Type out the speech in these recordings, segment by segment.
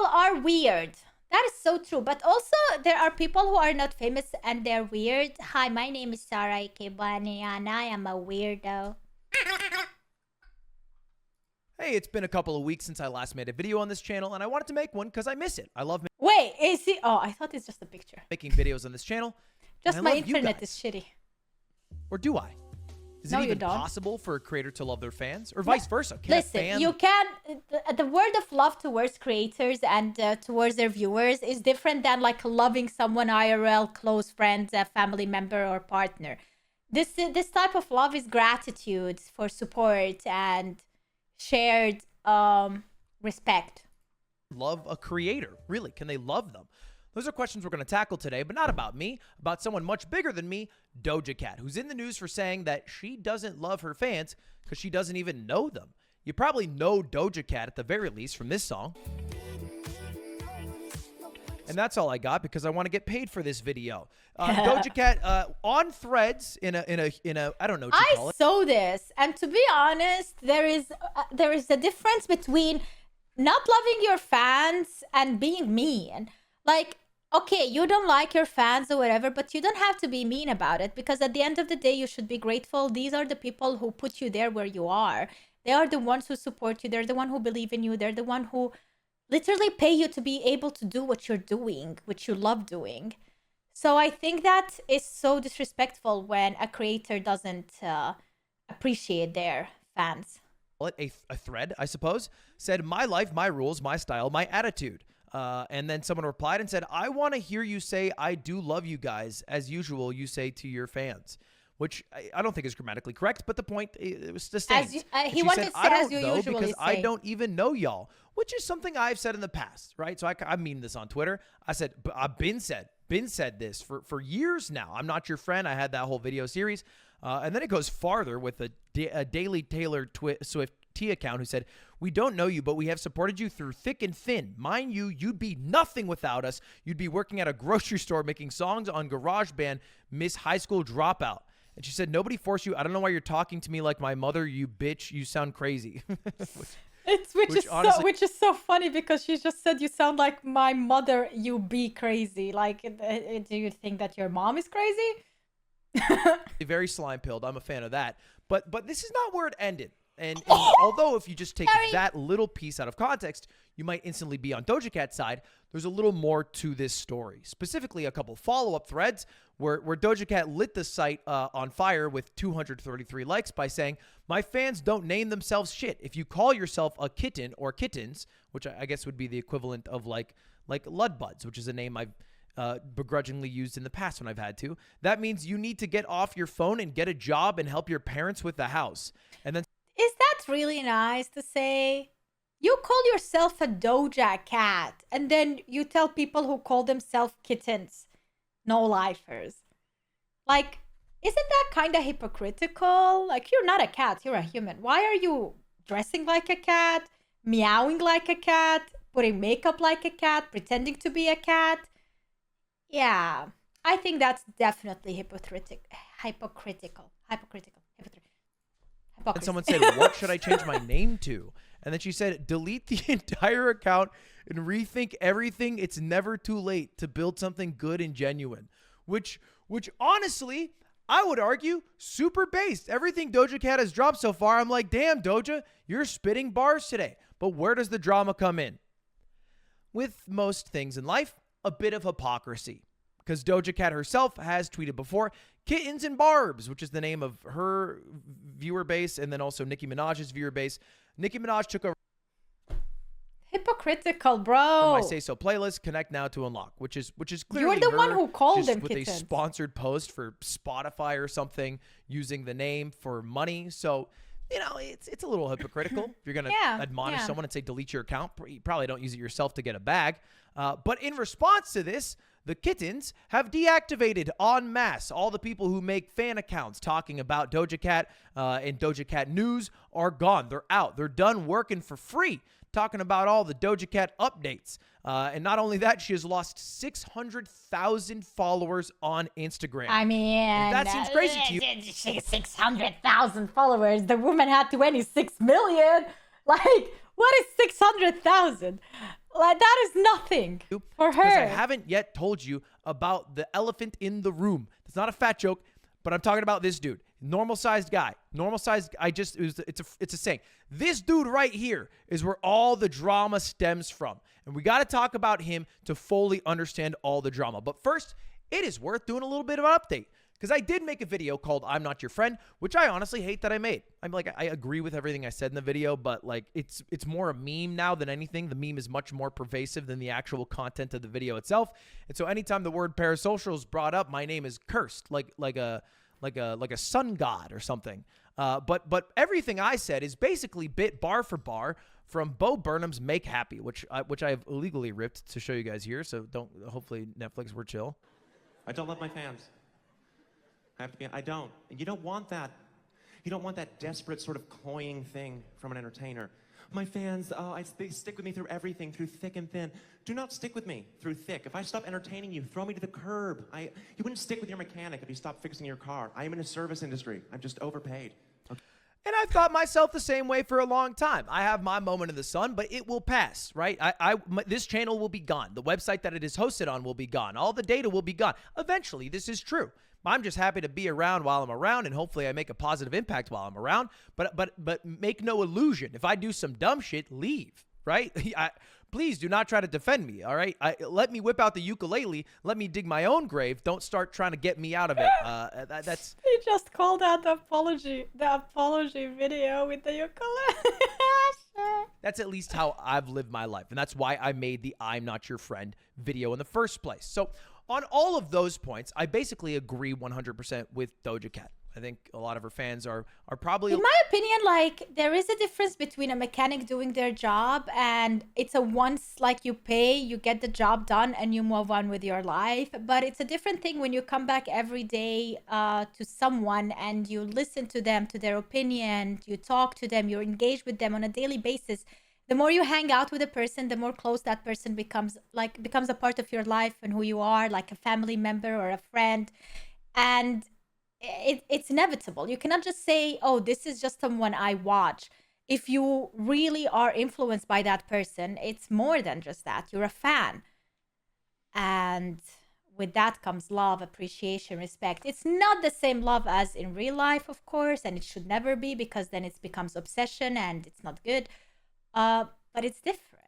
are weird. That is so true. But also, there are people who are not famous and they're weird. Hi, my name is Sarah Ikebani, and I am a weirdo. Hey, it's been a couple of weeks since I last made a video on this channel, and I wanted to make one because I miss it. I love Wait, is he? Oh, I thought it's just a picture. making videos on this channel. Just my internet is shitty. Or do I? Is No, it you even don't. possible for a creator to love their fans? Or vice versa? Can Listen, you can. The word of love towards creators and towards their viewers is different than like loving someone IRL, close friend, a family member, or partner. This type of love is gratitude for support and shared respect. love a creator? Really, can they love them? Those are questions we're going to tackle today, but not about me, about someone much bigger than me, Doja Cat, who's in the news for saying that she doesn't love her fans because she doesn't even know them. You probably know Doja Cat at the very least from this song. And that's all I got because I want to get paid for this video. Doja Cat on Threads in a I don't know what you call it. I saw this, and to be honest, there is a difference between not loving your fans and being mean. Like, okay, you don't like your fans or whatever, but you don't have to be mean about it, because at the end of the day, you should be grateful. These are the people who put you there where you are. They are the ones who support you. They're the one who believe in you. They're the one who literally pay you to be able to do what you're doing, which you love doing. So I think that is so disrespectful when a creator doesn't appreciate their fans. A thread, I suppose, said, "My life, my rules, my style, my attitude." And then someone replied and said, "I want to hear you say, 'I do love you guys,' as usual you say to your fans." Which I don't think is grammatically correct, but the point, it was the same. He wanted to say, as you usually because say. I don't even know y'all, which is something I've said in the past, right? So I mean this on Twitter. I said, I've been said this for years now. I'm not your friend. I had that whole video series. And then it goes farther with a Daily Taylor Swift T account who said, "We don't know you, but we have supported you through thick and thin. Mind you, you'd be nothing without us. You'd be working at a grocery store making songs on GarageBand, Miss High School Dropout." And she said, "Nobody forced you. I don't know why you're talking to me like my mother, you bitch. You sound crazy." Which is so funny, because she just said, "You sound like my mother, you be crazy." Like, do you think that your mom is crazy? Very slime-pilled. I'm a fan of that. But this is not where it ended. And although if you just take that little piece out of context, you might instantly be on Doja Cat's side, there's a little more to this story. Specifically, a couple follow-up threads where Doja Cat lit the site on fire with 233 likes by saying, "My fans don't name themselves shit. If you call yourself a kitten or kittens," which I guess would be the equivalent of like Ludbuds, which is a name I've begrudgingly used in the past when I've had to, "that means you need to get off your phone and get a job and help your parents with the house." And then Is that really nice to say? You call yourself a Doja Cat, and then you tell people who call themselves kittens, no-lifers. Like, isn't that kind of hypocritical? Like, you're not a cat, you're a human. Why are you dressing like a cat, meowing like a cat, putting makeup like a cat, pretending to be a cat? Yeah, I think that's definitely hypocritical. And someone said, "What should I change my name to?" And then she said, "Delete the entire account and rethink everything. It's never too late to build something good and genuine." Which honestly, I would argue, super based. Everything Doja Cat has dropped so far, I'm like, damn, Doja, you're spitting bars today. But where does the drama come in? With most things in life, a bit of hypocrisy. Because Doja Cat herself has tweeted before, "Kittens and Barbs," which is the name of her viewer base, and then also Nicki Minaj's viewer base. Nicki Minaj took over Hypocritical, bro. my Say So playlist, Connect Now to Unlock, which is clearly You're the her one who called just them with kittens. a sponsored post for Spotify or something using the name for money. So, you know, it's a little hypocritical. If you're going to admonish someone and say, delete your account, you probably don't use it yourself to get a bag. But in response to this, the kittens have deactivated en masse. All the people who make fan accounts talking about Doja Cat and Doja Cat news are gone. They're out. They're done working for free, talking about all the Doja Cat updates. And not only that, she has lost 600,000 followers on Instagram. I mean, if that seems crazy to you. 600,000 followers. The woman had 26 million. Like, what is 600,000? Like, that is nothing for her. Because I haven't yet told you about the elephant in the room. It's not a fat joke, but I'm talking about this dude. Normal sized guy. Normal sized. It's a saying. This dude right here is where all the drama stems from. And we got to talk about him to fully understand all the drama. But first, it is worth doing a little bit of an update. Because I did make a video called I'm Not Your Friend, which I honestly hate that I made. I agree with everything I said in the video, but like it's more a meme now than anything. The meme is much more pervasive than the actual content of the video itself. And so anytime the word parasocial is brought up, my name is cursed like a sun god or something. But everything I said is basically bit bar for bar from Bo Burnham's Make Happy, which I have illegally ripped to show you guys here. So hopefully Netflix, we're chill. I don't love my fans. I don't. And you don't want that. You don't want that desperate sort of cloying thing from an entertainer. My fans, they stick with me through everything, through thick and thin. Do not stick with me through thick. If I stop entertaining you, throw me to the curb. You wouldn't stick with your mechanic if you stopped fixing your car. I am in a service industry. I'm just overpaid. Okay. And I've thought myself the same way for a long time. I have my moment in the sun, but it will pass, right? This channel will be gone. The website that it is hosted on will be gone. All the data will be gone. Eventually, this is true. I'm just happy to be around while I'm around, and hopefully I make a positive impact while I'm around. But make no illusion. If I do some dumb shit, leave, right? Please do not try to defend me, all right? Let me whip out the ukulele. Let me dig my own grave. Don't start trying to get me out of it. That's. He just called out the apology video with the ukulele. That's at least how I've lived my life, and that's why I made the I'm Not Your Friend video in the first place. So on all of those points, I basically agree 100% with Doja Cat. I think a lot of her fans are probably... In my opinion, like, there is a difference between a mechanic doing their job and it's a once, like, you pay, you get the job done and you move on with your life. But it's a different thing when you come back every day to someone and you listen to them, to their opinion, you talk to them, you engage with them on a daily basis. The more you hang out with a person, the more close that person becomes a part of your life and who you are, like a family member or a friend. And it's inevitable. You cannot just say, oh, this is just someone I watch. If you really are influenced by that person, it's more than just that. You're a fan. And with that comes love, appreciation, respect. It's not the same love as in real life, of course, and it should never be, because then it becomes obsession and it's not good. But it's different.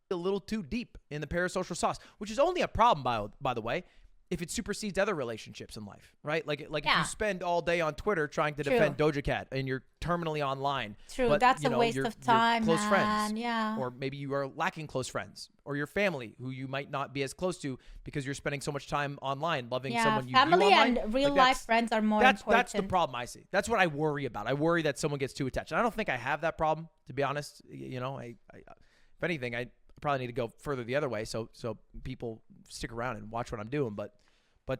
A little too deep in the parasocial sauce, which is only a problem, by the way, if it supersedes other relationships in life, right? Like if you spend all day on Twitter trying to defend Doja Cat and you're terminally online. True, but, that's a waste of time, close friends, yeah. Or maybe you are lacking close friends, or your family who you might not be as close to because you're spending so much time online, loving someone you family view online. And real life friends are more important. That's the problem I see. That's what I worry about. I worry that someone gets too attached. And I don't think I have that problem, to be honest. You know, if anything, I probably need to go further the other way so people stick around and watch what I'm doing. But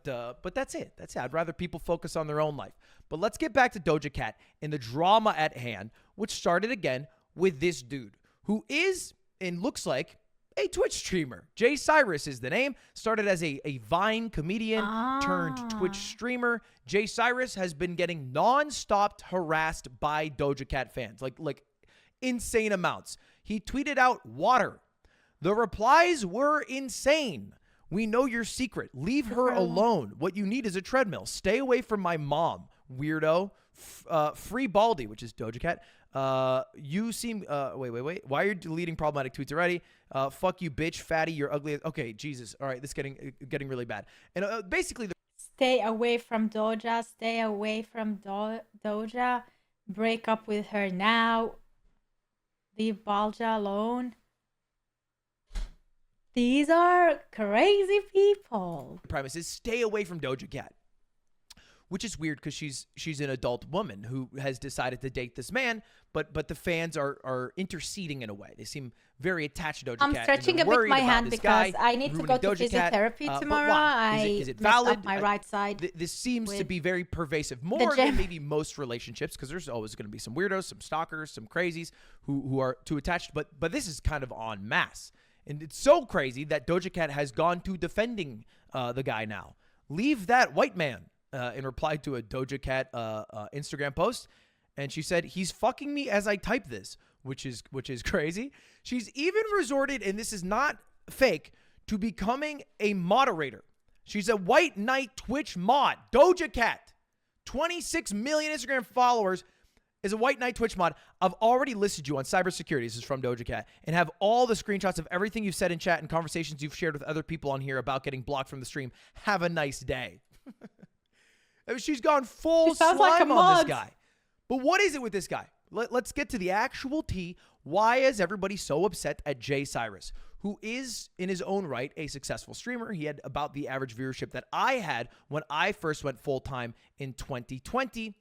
that's it. That's it. I'd rather people focus on their own life. But let's get back to Doja Cat and the drama at hand, which started again with this dude who is and looks like a Twitch streamer. Jay Cyrus is the name. Started as a Vine comedian turned Twitch streamer. Jay Cyrus has been getting non-stop harassed by Doja Cat fans, like insane amounts. He tweeted out water. The replies were insane. We know your secret. Leave her alone. What you need is a treadmill. Stay away from my mom, weirdo. Free Baldy, which is Doja Cat. You seem, wait. Why are you deleting problematic tweets already? Fuck you, bitch, fatty, you're ugly. Okay, Jesus. All right, this is getting really bad. And basically, stay away from Doja. Stay away from Doja. Break up with her now. Leave Balja alone. These are crazy people. The premise is stay away from Doja Cat, which is weird because she's an adult woman who has decided to date this man, but the fans are interceding in a way. They seem very attached to Doja Cat. I'm stretching a bit my hand because I need to go to physiotherapy tomorrow. Is it valid? Up my right side. This seems to be very pervasive, more than maybe most relationships, because there's always going to be some weirdos, some stalkers, some crazies who are too attached. But this is kind of en masse. And it's so crazy that Doja Cat has gone to defending the guy now. Leave that white man, in reply to a Doja Cat Instagram post. And she said, he's fucking me as I type this. which is crazy. She's even resorted, and this is not fake, to becoming a moderator. She's a white knight Twitch mod. Doja Cat, 26 million Instagram followers, is a white knight Twitch mod. I've already listed you on cybersecurity. This is from Doja Cat, and have all the screenshots of everything you've said in chat and conversations you've shared with other people on here about getting blocked from the stream. Have a nice day. I mean, she's gone full slime like on this guy. But what is it with this guy? Let's get to the actual tea. Why is everybody so upset at Jay Cyrus, who is, in his own right, a successful streamer? He had about the average viewership that I had when I first went full-time in 2020,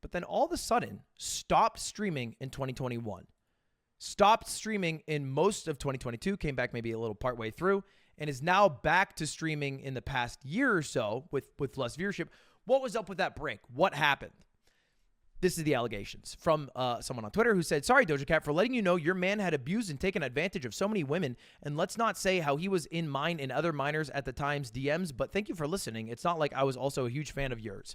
but then all of a sudden stopped streaming in 2021. Stopped streaming in most of 2022, came back maybe a little partway through, and is now back to streaming in the past year or so with less viewership. What was up with that break? What happened? This is the allegations from someone on Twitter who said, "Sorry, Doja Cat, for letting you know your man had abused and taken advantage of so many women. And let's not say how he was in mine and other minors at the time's DMs, but thank you for listening. It's not like I was also a huge fan of yours."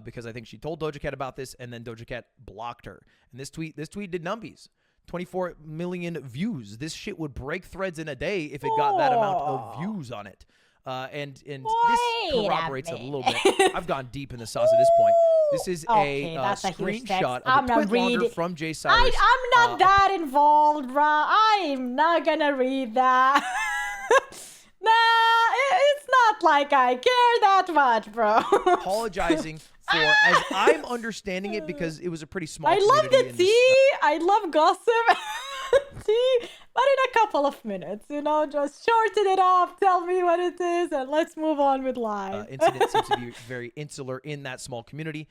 Because I think she told Doja Cat about this, and then Doja Cat blocked her. And this tweet did numbies. 24 million views. This shit would break threads in a day if it got that amount of views on it. And this corroborates a little bit. I've gone deep in the sauce at this point. This is a screenshot of a tweet logger from Jay Cyrus. I'm not that involved, bro. I'm not gonna read that. Nah, it's not like I care that much, bro. Apologizing for, as I'm understanding it, because it was a pretty small I love community the tea. I love gossip. Tea, but in a couple of minutes, just shorten it up, tell me what it is, and let's move on with life. Incident seems to be very insular in that small community.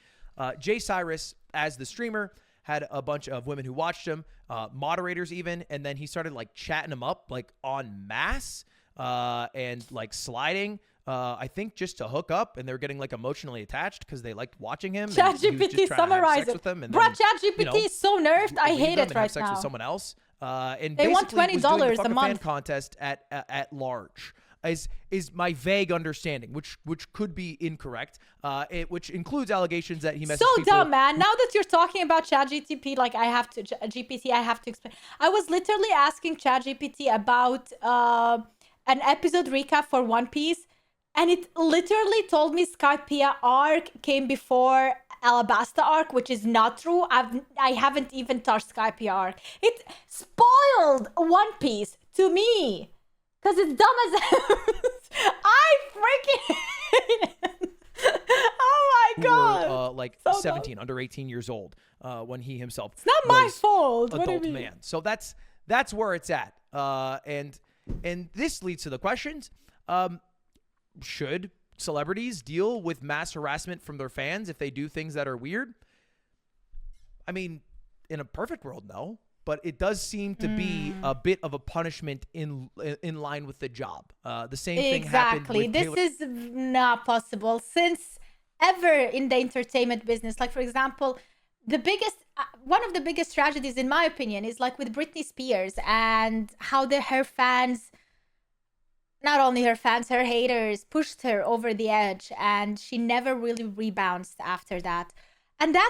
Jay Cyrus, as the streamer, had a bunch of women who watched him, moderators even, and then he started like chatting them up like en masse and like sliding. I think just to hook up, and they were getting like emotionally attached because they liked watching him. ChatGPT summarized it. Bro, ChatGPT is so nerfed. I hate it right sex now. With someone else, and they want $20 a month. Fan contest at large is my vague understanding, which could be incorrect. Which includes allegations that he messaged so people. Dumb, man. Now that you're talking about ChatGPT, like I have to explain. I was literally asking ChatGPT about an episode recap for One Piece. And it literally told me Skypiea arc came before Alabasta arc, which is not true. I haven't even touched Skypiea arc. It spoiled One Piece to me because it's dumb as I freaking hate it. Oh my god! Were, like so 17, dumb. under 18 years old when he himself. It's not my fault. Adult what do you mean? man. So that's where it's at. And this leads to the questions. Should celebrities deal with mass harassment from their fans if they do things that are weird? I mean, in a perfect world, no. But it does seem to be a bit of a punishment in line with the job. The same thing happened with Taylor. This is not possible since ever in the entertainment business. Like, for example, one of the biggest tragedies, in my opinion, is like with Britney Spears and how her fans... Not only her fans, her haters pushed her over the edge, and she never really rebounds after that. And it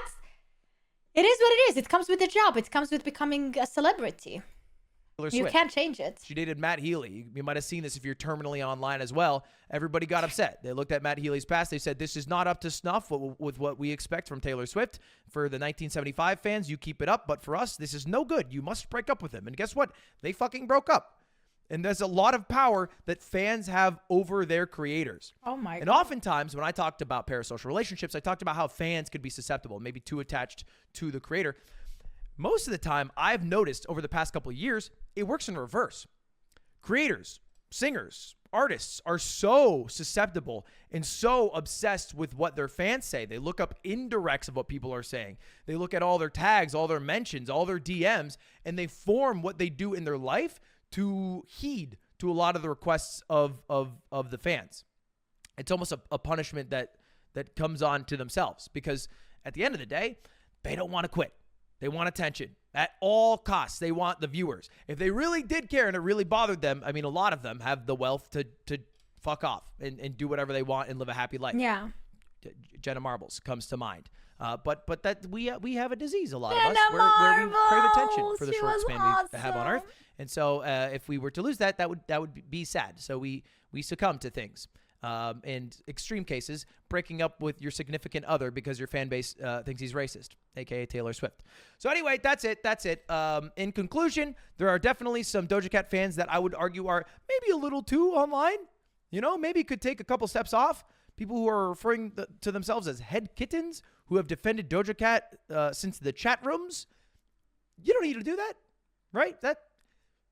is what it is. It comes with the job. It comes with becoming a celebrity. You can't change it. She dated Matt Healy. You might have seen this if you're terminally online as well. Everybody got upset. They looked at Matt Healy's past. They said, this is not up to snuff with what we expect from Taylor Swift. For the 1975 fans, you keep it up. But for us, this is no good. You must break up with him. And guess what? They fucking broke up. And there's a lot of power that fans have over their creators. Oh my God. And oftentimes when I talked about parasocial relationships, I talked about how fans could be susceptible, maybe too attached to the creator. Most of the time, I've noticed over the past couple of years, it works in reverse. Creators, singers, artists are so susceptible and so obsessed with what their fans say. They look up indirects of what people are saying. They look at all their tags, all their mentions, all their DMs, and they form what they do in their life to heed to a lot of the requests of the fans. It's almost a punishment that comes on to themselves, because at the end of the day, they don't want to quit. They want attention at all costs. They want the viewers. If they really did care and it really bothered them, I mean, a lot of them have the wealth to fuck off and do whatever they want and live a happy life. Yeah. Jenna Marbles comes to mind. But that we have a disease, a lot of us, where we crave attention for the short span we have on Earth. And so if we were to lose that, that would be sad. So we succumb to things. In extreme cases, breaking up with your significant other because your fan base thinks he's racist, aka Taylor Swift. So anyway, that's it. In conclusion, there are definitely some Doja Cat fans that I would argue are maybe a little too online. You know, maybe could take a couple steps off. People who are referring to themselves as head kittens, who have defended Doja Cat since the chat rooms. You don't need to do that, right?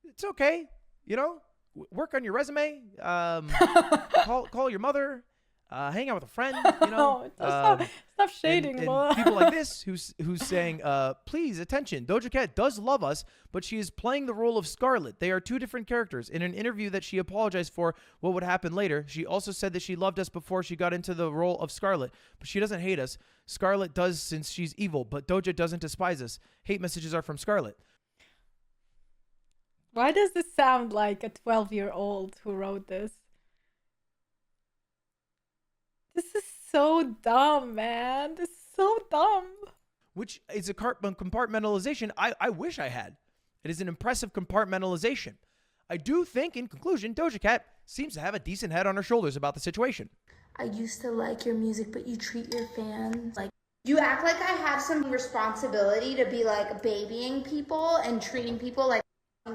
It's okay. You know, work on your resume. Call your mother. Hang out with a friend. You know, stop shading. And people like this who's saying, please attention. Doja Cat does love us, but she is playing the role of Scarlet. They are two different characters. In an interview that she apologized for what would happen later, she also said that she loved us before she got into the role of Scarlet, but she doesn't hate us. Scarlet does since she's evil, but Doja doesn't despise us. Hate messages are from Scarlet. Why does this sound like a 12-year-old who wrote this? This is so dumb, man. This is so dumb. Which is a compartmentalization I wish I had. It is an impressive compartmentalization. I do think, in conclusion, Doja Cat seems to have a decent head on her shoulders about the situation. I used to like your music, but you treat your fans like... You act like I have some responsibility to be like babying people and treating people like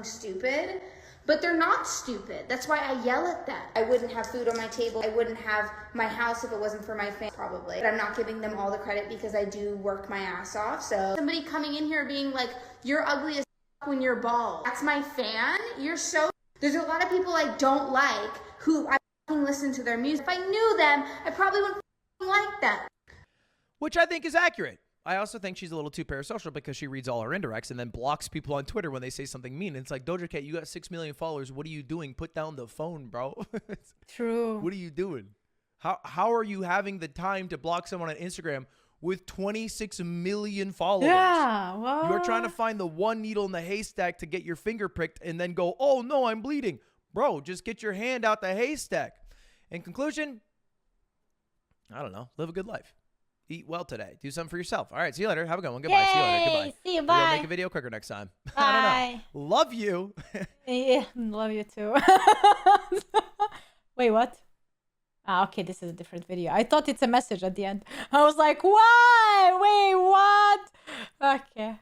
stupid, but they're not stupid. That's why I yell at them. I wouldn't have food on my table. I wouldn't have my house if it wasn't for my fans, probably. But I'm not giving them all the credit because I do work my ass off. So somebody coming in here being like, you're ugly as when you're bald. That's my fan? You're so... There's a lot of people I don't like who I listen to their music. If I knew them, I probably wouldn't like them. Which I think is accurate. I also think she's a little too parasocial because she reads all her indirects and then blocks people on Twitter when they say something mean. And it's like, Doja Cat, you got 6 million followers. What are you doing? Put down the phone, bro. True. What are you doing? How are you having the time to block someone on Instagram with 26 million followers? Yeah, well... You're trying to find the one needle in the haystack to get your finger pricked and then go, oh, no, I'm bleeding. Bro, just get your hand out the haystack. In conclusion, I don't know. Live a good life. Eat well today. Do something for yourself. All right. See you later. Have a good one. Goodbye. Yay, see you later. Goodbye. See you. Maybe Bye. I'll make a video quicker next time. Bye. I don't know. Love you. Yeah, love you too. Wait, what? Ah, okay, this is a different video. I thought it's a message at the end. I was like, why? Wait, what? Okay.